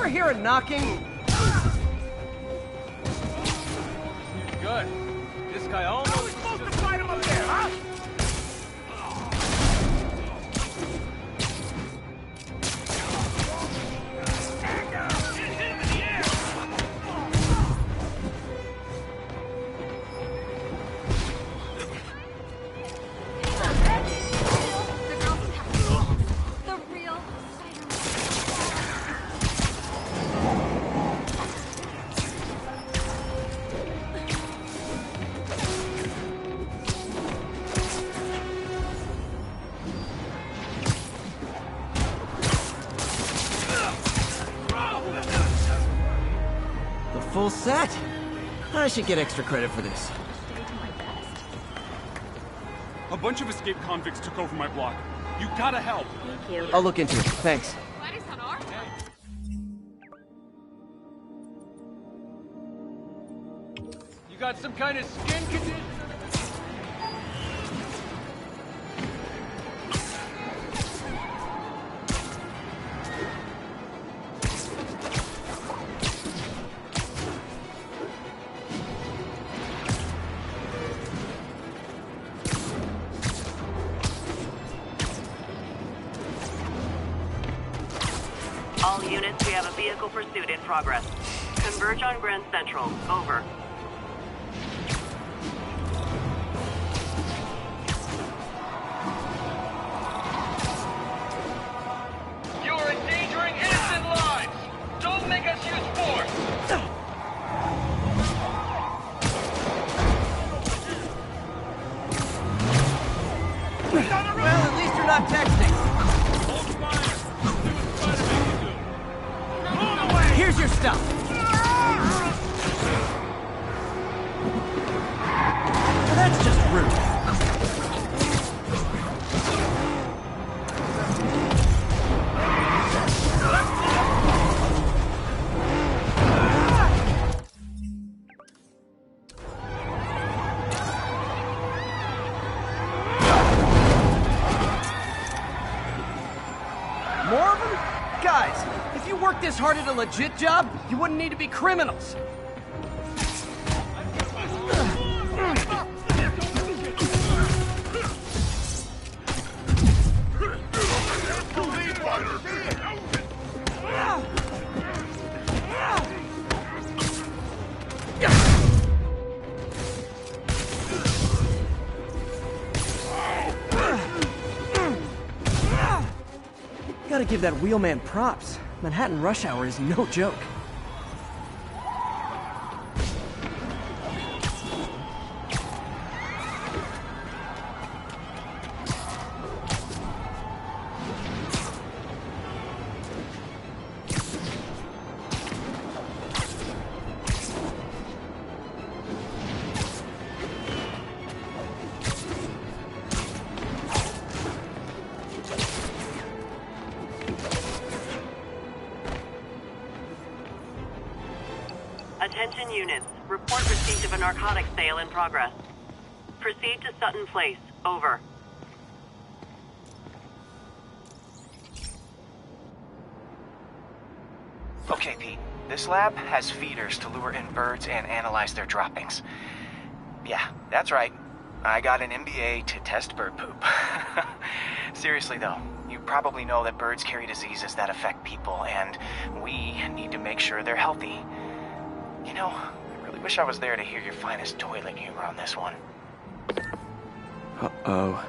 ever hear a knocking? Good. This guy almost... How are we supposed to fight him up there, huh? Full set? I should get extra credit for this. A bunch of escaped convicts took over my block. You gotta help. Thank you. I'll look into it. Thanks. Glad he's on our side. You got some kind of skin condition? All units, we have a vehicle pursuit in progress. Converge on Grand Central. Over. You are endangering innocent lives! Don't make us use force! Well, at least you're not texting. Hold fire. See what Spiderman can do. Here's your stuff. Well, that's just rude. More of them? Guys, if you worked this hard at a legit job, you wouldn't need to be criminals. Gotta give that wheelman props. Manhattan rush hour is no joke. Attention units. Report receipt of a narcotics sale in progress. Proceed to Sutton Place. Over. Okay, Pete. This lab has feeders to lure in birds and analyze their droppings. Yeah, that's right. I got an MBA to test bird poop. Seriously though, you probably know that birds carry diseases that affect people, and we need to make sure they're healthy. You know, I really wish I was there to hear your finest toilet humor on this one. Uh-oh.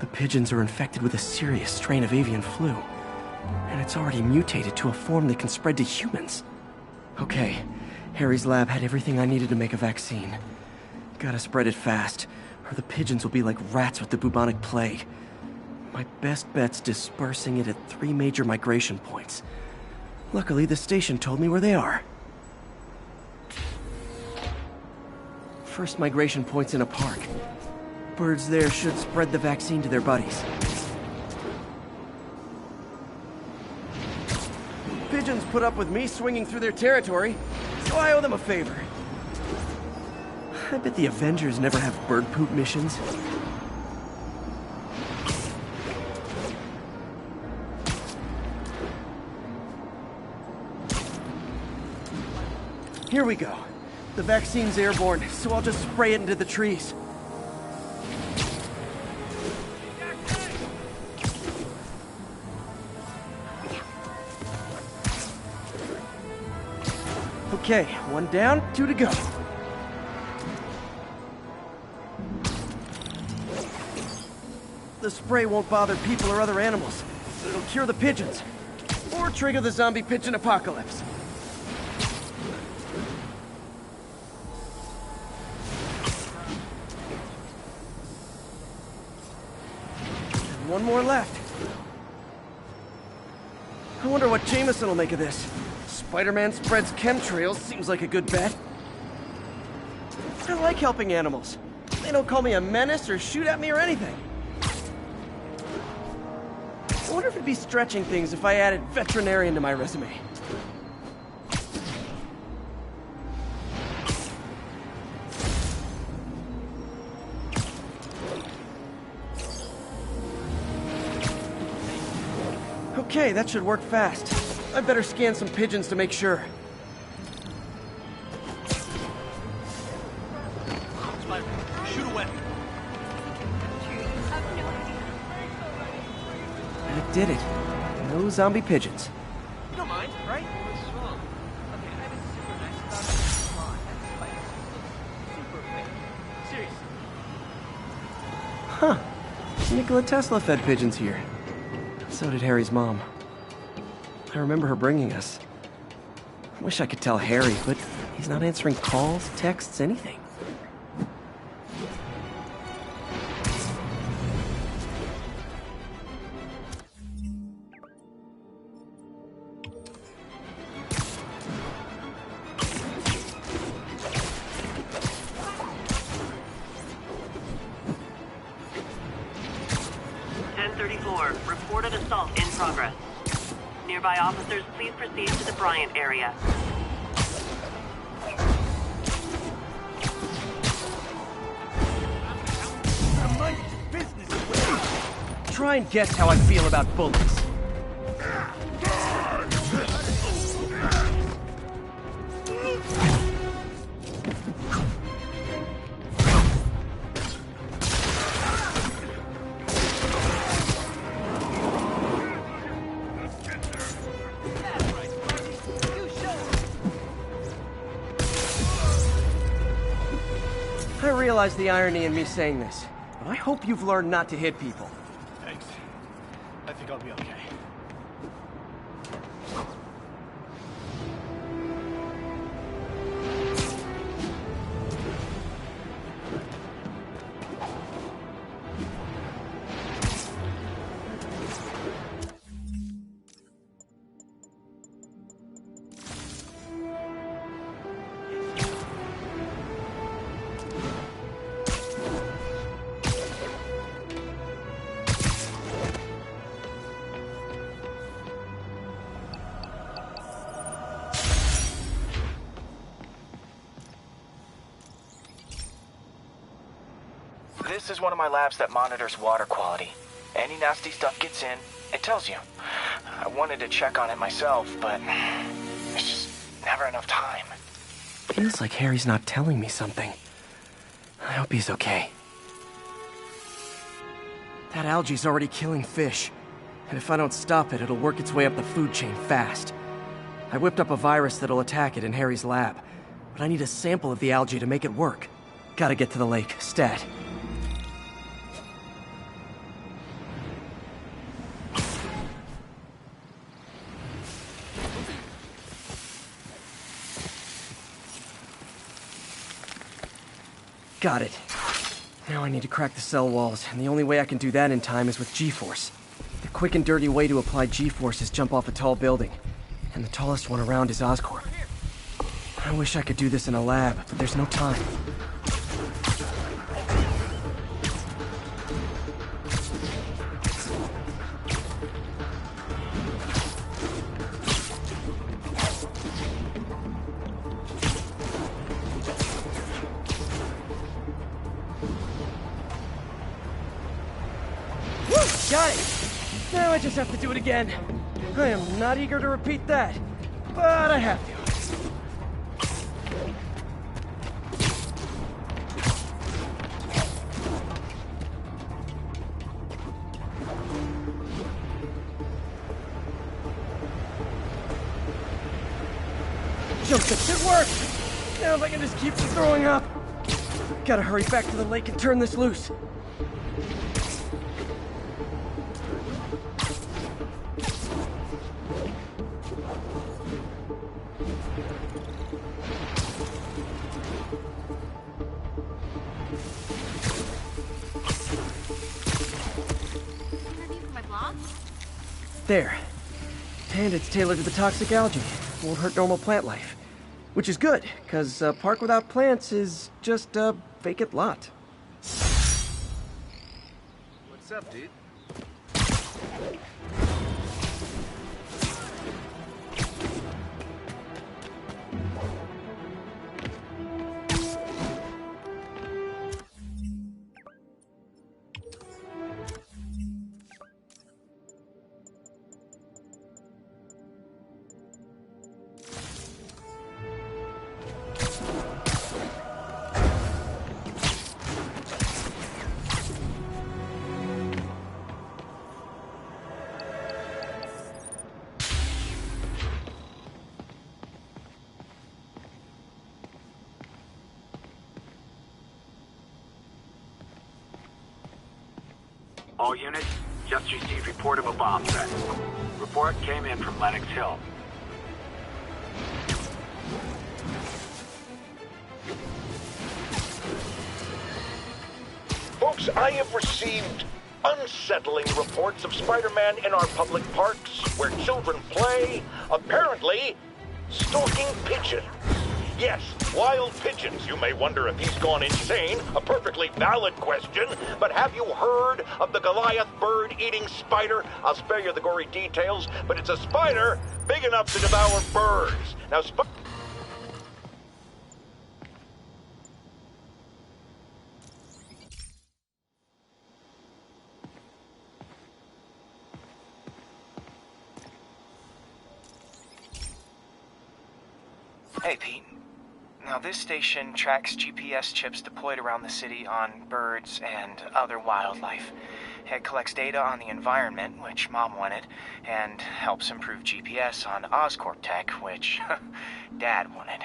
The pigeons are infected with a serious strain of avian flu. And it's already mutated to a form that can spread to humans. Okay, Harry's lab had everything I needed to make a vaccine. Gotta spread it fast, or the pigeons will be like rats with the bubonic plague. My best bet's dispersing it at 3 major migration points. Luckily, the station told me where they are. First migration point's in a park. Birds there should spread the vaccine to their buddies. Pigeons put up with me swinging through their territory, so I owe them a favor. I bet the Avengers never have bird poop missions. Here we go. The vaccine's airborne, so I'll just spray it into the trees. Okay, 1 down, 2 to go. The spray won't bother people or other animals. It'll cure the pigeons. Or trigger the zombie pigeon apocalypse. And 1 more left. I wonder what Jameson will make of this. Spider-Man spreads chemtrails, seems like a good bet. I like helping animals. They don't call me a menace or shoot at me or anything. I wonder if it'd be stretching things if I added veterinarian to my resume. Okay, that should work fast. I'd better scan some pigeons to make sure. Spider-Man, shoot away. I did it. No zombie pigeons. You don't mind, right? What's wrong? Okay, I've been super nice about it. Come on, that spider super quick. Seriously. Huh. Nikola Tesla fed pigeons here. So did Harry's mom. I remember her bringing us. I wish I could tell Harry, but he's not answering calls, texts, anything. Reported assault in progress. Nearby officers, please proceed to the Bryant area. Try and guess how I feel about bullets. I realize the irony in me saying this, but I hope you've learned not to hit people. Thanks. I think I'll be okay. This is one of my labs that monitors water quality. Any nasty stuff gets in, it tells you. I wanted to check on it myself, but there's just never enough time. Feels like Harry's not telling me something. I hope he's okay. That algae's already killing fish. And if I don't stop it, it'll work its way up the food chain fast. I whipped up a virus that'll attack it in Harry's lab. But I need a sample of the algae to make it work. Gotta get to the lake, stat. Got it. Now I need to crack the cell walls, and the only way I can do that in time is with G-force. The quick and dirty way to apply G-force is jump off a tall building, and the tallest one around is Oscorp. I wish I could do this in a lab, but there's no time. Got it! Now I just have to do it again. I am not eager to repeat that, but I have to. Jump fix, it worked! Now if I can just keep from throwing up. Gotta hurry back to the lake and turn this loose. Review for my blog? There. And it's tailored to the toxic algae. Won't hurt normal plant life. Which is good, because a park without plants is just a vacant lot. What's up, dude? All units, just received report of a bomb threat. Report came in from Lenox Hill. Folks, I have received unsettling reports of Spider-Man in our public parks, where children play, apparently stalking pigeons. Yes, wild pigeons. You may wonder if he's gone insane, a perfectly valid question, but have you heard of the Goliath bird-eating spider? I'll spare you the gory details, but it's a spider big enough to devour birds. Now, Hey, Pete. Now, this station tracks GPS chips deployed around the city on birds and other wildlife. It collects data on the environment, which Mom wanted, and helps improve GPS on Oscorp tech, which Dad wanted.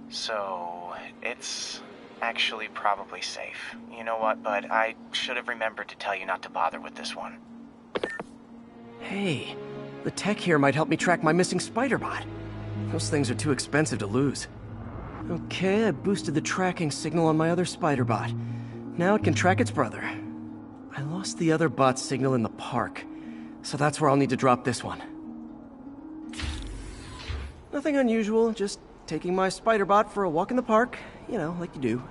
So, it's actually probably safe. You know what, bud? I should have remembered to tell you not to bother with this one. Hey, the tech here might help me track my missing Spider-Bot. Those things are too expensive to lose. Okay, I boosted the tracking signal on my other Spider-Bot. Now it can track its brother. I lost the other bot's signal in the park, so that's where I'll need to drop this one. Nothing unusual, just taking my Spider-Bot for a walk in the park. You know, like you do.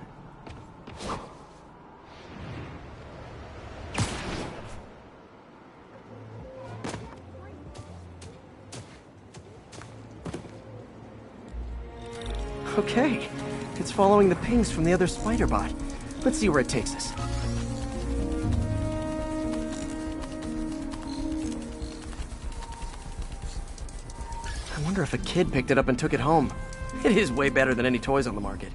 Okay, it's following the pings from the other Spider-Bot. Let's see where it takes us. I wonder if a kid picked it up and took it home. It is way better than any toys on the market.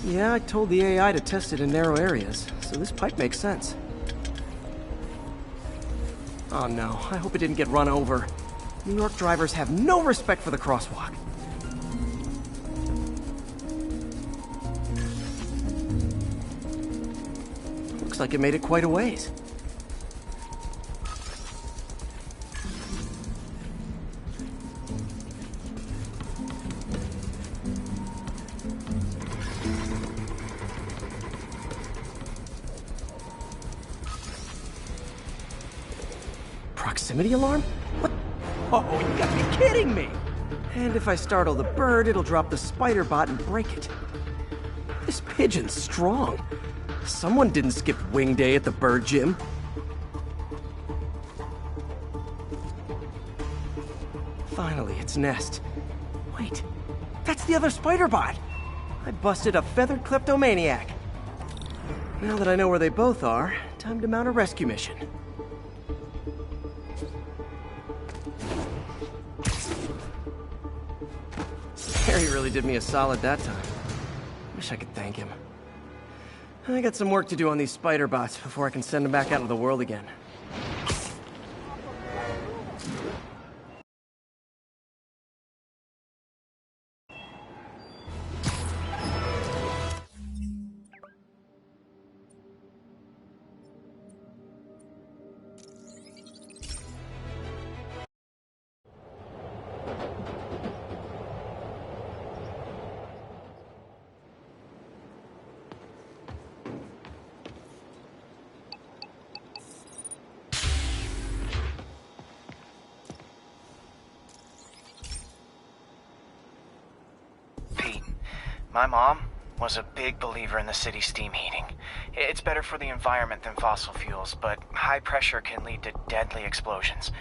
Yeah, I told the AI to test it in narrow areas, so this pipe makes sense. Oh no, I hope it didn't get run over. New York drivers have no respect for the crosswalk. Looks like it made it quite a ways. Proximity alarm? What? Oh, you gotta be kidding me! And if I startle the bird, it'll drop the Spider-Bot and break it. This pigeon's strong. Someone didn't skip wing day at the bird gym. Finally, its nest. Wait, that's the other Spider-Bot! I busted a feathered kleptomaniac. Now that I know where they both are, time to mount a rescue mission. Harry really did me a solid that time. Wish I could thank him. I got some work to do on these spider bots before I can send them back out into the world again. Pete, my mom was a big believer in the city's steam heating. It's better for the environment than fossil fuels, but high pressure can lead to deadly explosions.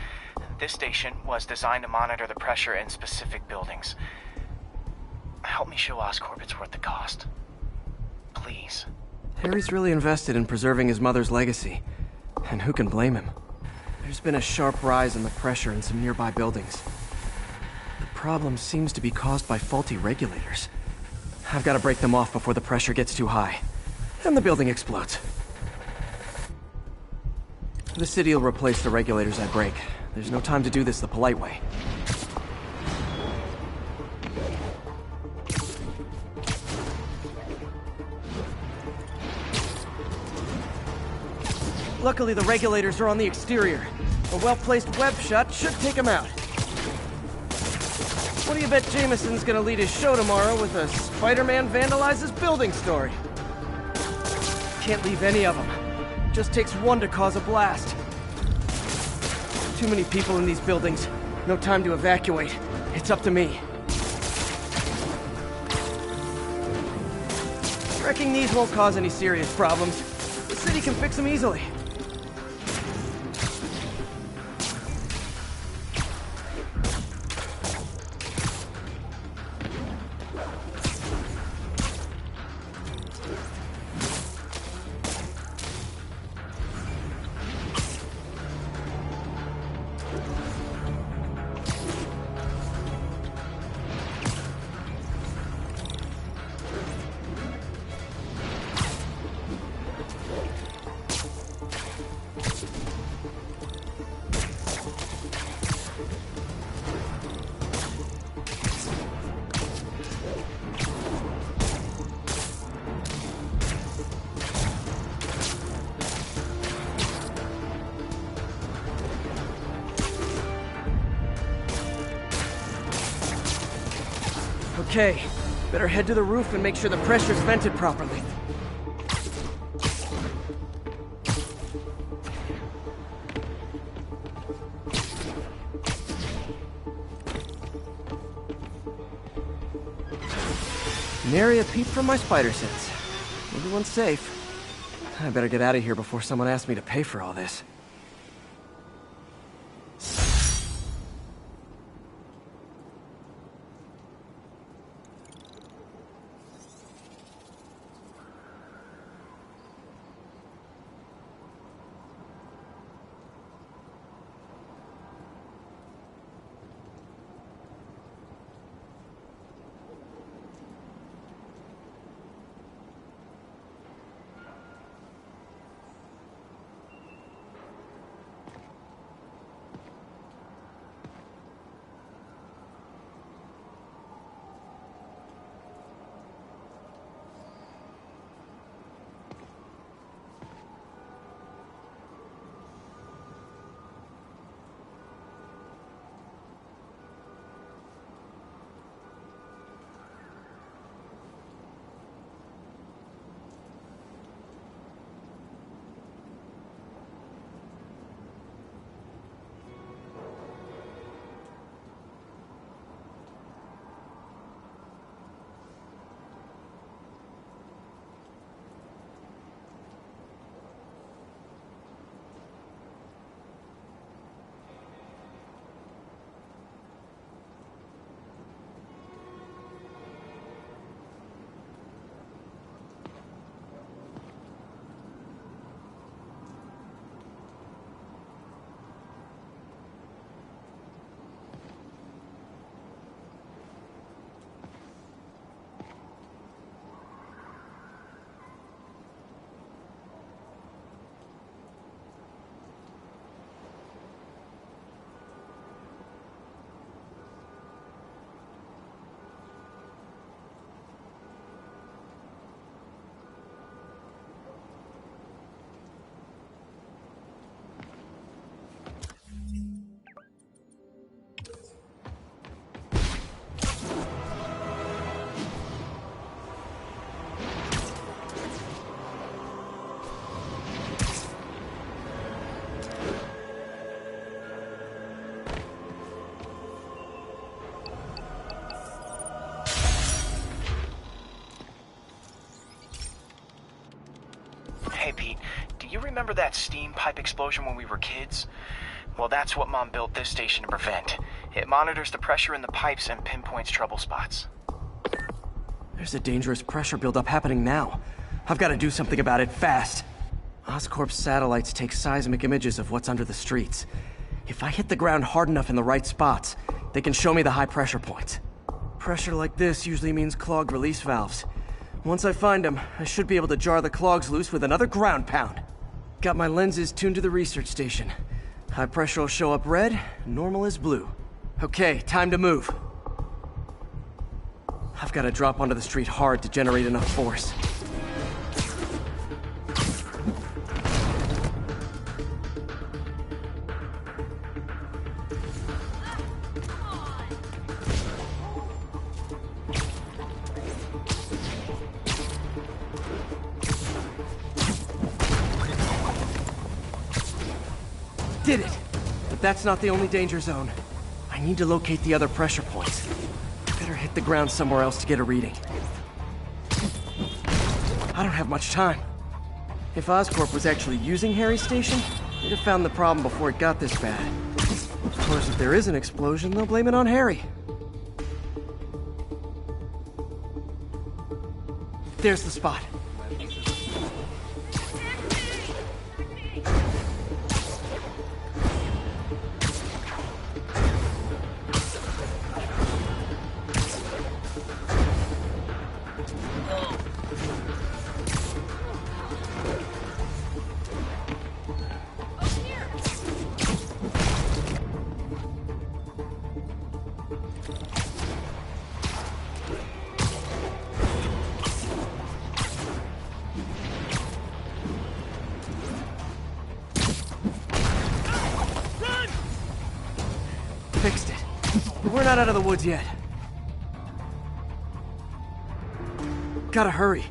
This station was designed to monitor the pressure in specific buildings. Help me show Oscorp it's worth the cost. Please. Harry's really invested in preserving his mother's legacy. And who can blame him? There's been a sharp rise in the pressure in some nearby buildings. The problem seems to be caused by faulty regulators. I've got to break them off before the pressure gets too high. And the building explodes. The city will replace the regulators I break. There's no time to do this the polite way. Luckily, the regulators are on the exterior. A well-placed web shot should take them out. What do you bet Jameson's gonna lead his show tomorrow with a Spider-Man vandalizes building story? Can't leave any of them. Just takes one to cause a blast. Too many people in these buildings. No time to evacuate. It's up to me. Wrecking these won't cause any serious problems. The city can fix them easily. Okay, better head to the roof and make sure the pressure's vented properly. Nary a peep from my spider sense. Everyone's safe. I better get out of here before someone asks me to pay for all this. remember that steam pipe explosion when we were kids? Well, that's what Mom built this station to prevent. It monitors the pressure in the pipes and pinpoints trouble spots. There's a dangerous pressure buildup happening now. I've got to do something about it fast. Oscorp's satellites take seismic images of what's under the streets. If I hit the ground hard enough in the right spots, they can show me the high pressure points. Pressure like this usually means clogged release valves. Once I find them, I should be able to jar the clogs loose with another ground pound. Got my lenses tuned to the research station. High pressure will show up red, normal is blue. Okay, time to move. I've got to drop onto the street hard to generate enough force. Did it! But that's not the only danger zone. I need to locate the other pressure points. Better hit the ground somewhere else to get a reading. I don't have much time. If Oscorp was actually using Harry's station, they'd have found the problem before it got this bad. Of course, if there is an explosion, they'll blame it on Harry. There's the spot. Fixed it. But we're not out of the woods yet. Gotta hurry.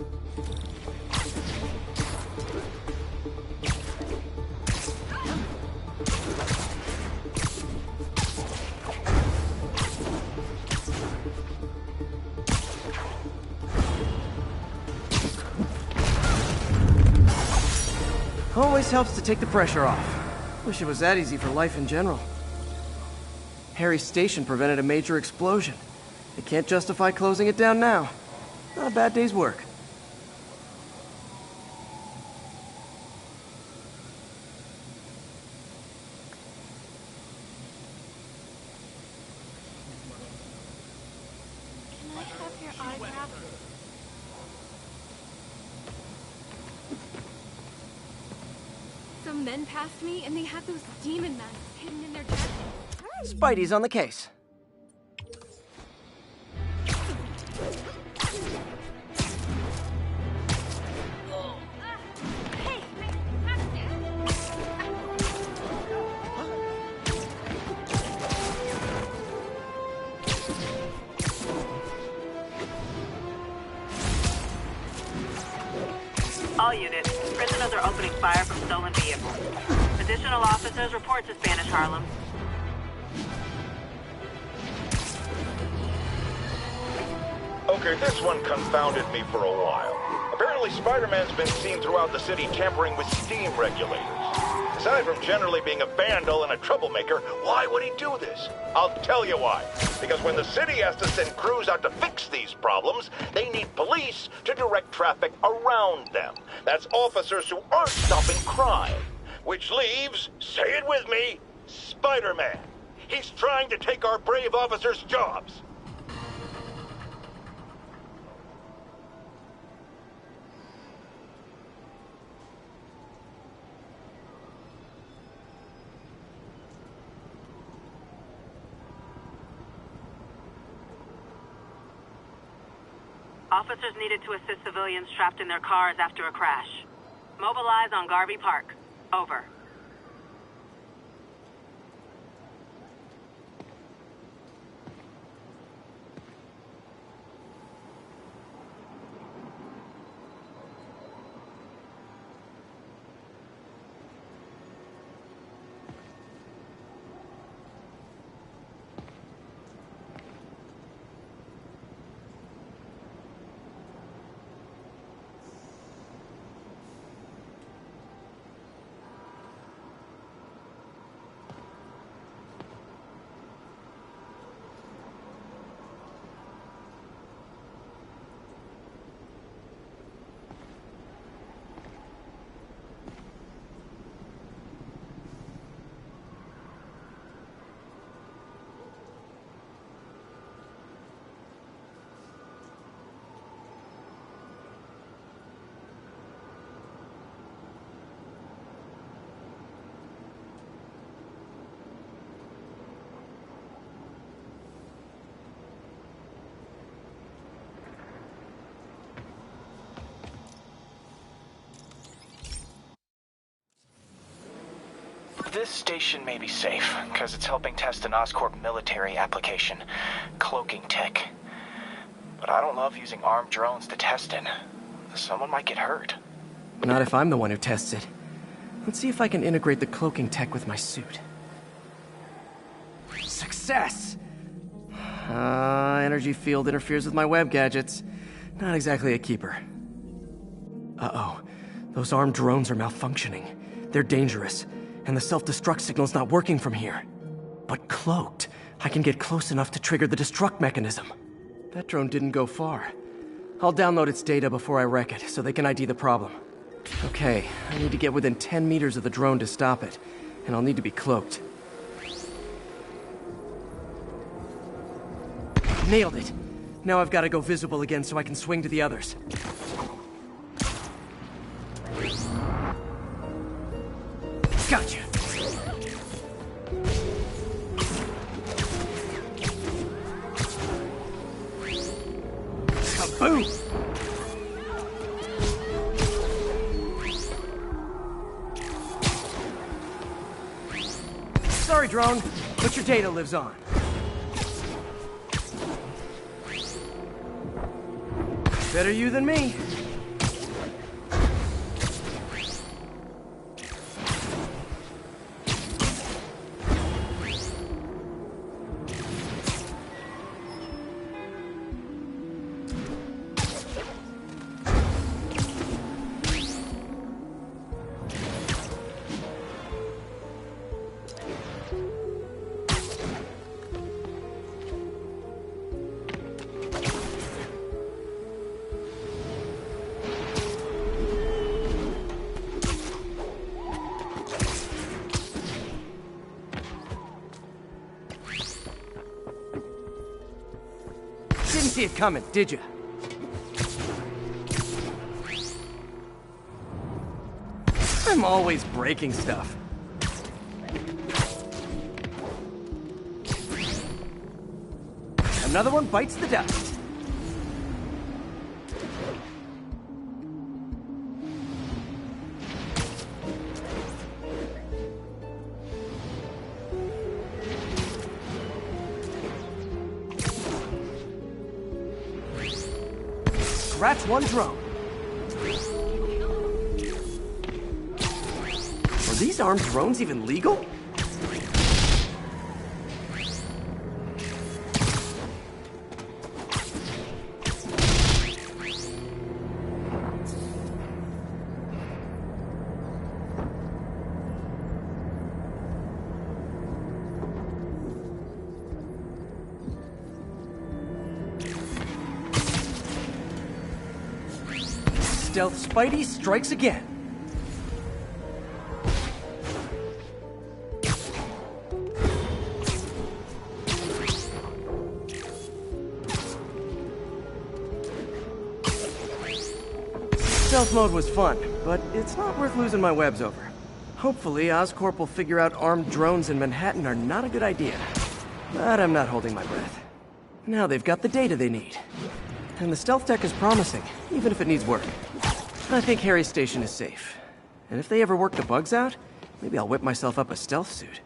Always helps to take the pressure off. Wish it was that easy for life in general. Harry's station prevented a major explosion. They can't justify closing it down now. Not a bad day's work. Can I have your autograph? Some men passed me and they had those demon masks hidden in their jackets. Spidey's on the case. All units, prisoners are opening fire from stolen vehicles. Additional officers report to Spanish Harlem. Okay, this one confounded me for a while. Apparently Spider-Man's been seen throughout the city tampering with steam regulators. Aside from generally being a vandal and a troublemaker, why would he do this? I'll tell you why. Because when the city has to send crews out to fix these problems, they need police to direct traffic around them. That's officers who aren't stopping crime. Which leaves, say it with me, Spider-Man. He's trying to take our brave officers' jobs. Officers needed to assist civilians trapped in their cars after a crash. Mobilize on Garvey Park. Over. This station may be safe, because it's helping test an Oscorp military application, cloaking tech. But I don't love using armed drones to test in. Someone might get hurt. Not if I'm the one who tests it. Let's see if I can integrate the cloaking tech with my suit. Success! Energy field interferes with my web gadgets. Not exactly a keeper. Uh-oh. Those armed drones are malfunctioning. They're dangerous, and the self-destruct signal's not working from here. But cloaked, I can get close enough to trigger the destruct mechanism. That drone didn't go far. I'll download its data before I wreck it, so they can ID the problem. Okay, I need to get within 10 meters of the drone to stop it, and I'll need to be cloaked. Nailed it! Now I've got to go visible again so I can swing to the others. Gotcha! Kaboom! Sorry, drone, but your data lives on. Better you than me. Didn't see it coming, did you? I'm always breaking stuff. Another one bites the dust. Scratch one drone. Are these armed drones even legal? Stealth Spidey strikes again. Stealth mode was fun, but it's not worth losing my webs over. Hopefully, Oscorp will figure out armed drones in Manhattan are not a good idea. But I'm not holding my breath. Now they've got the data they need. And the stealth tech is promising, even if it needs work. I think Harry's station is safe. And if they ever work the bugs out, maybe I'll whip myself up a stealth suit.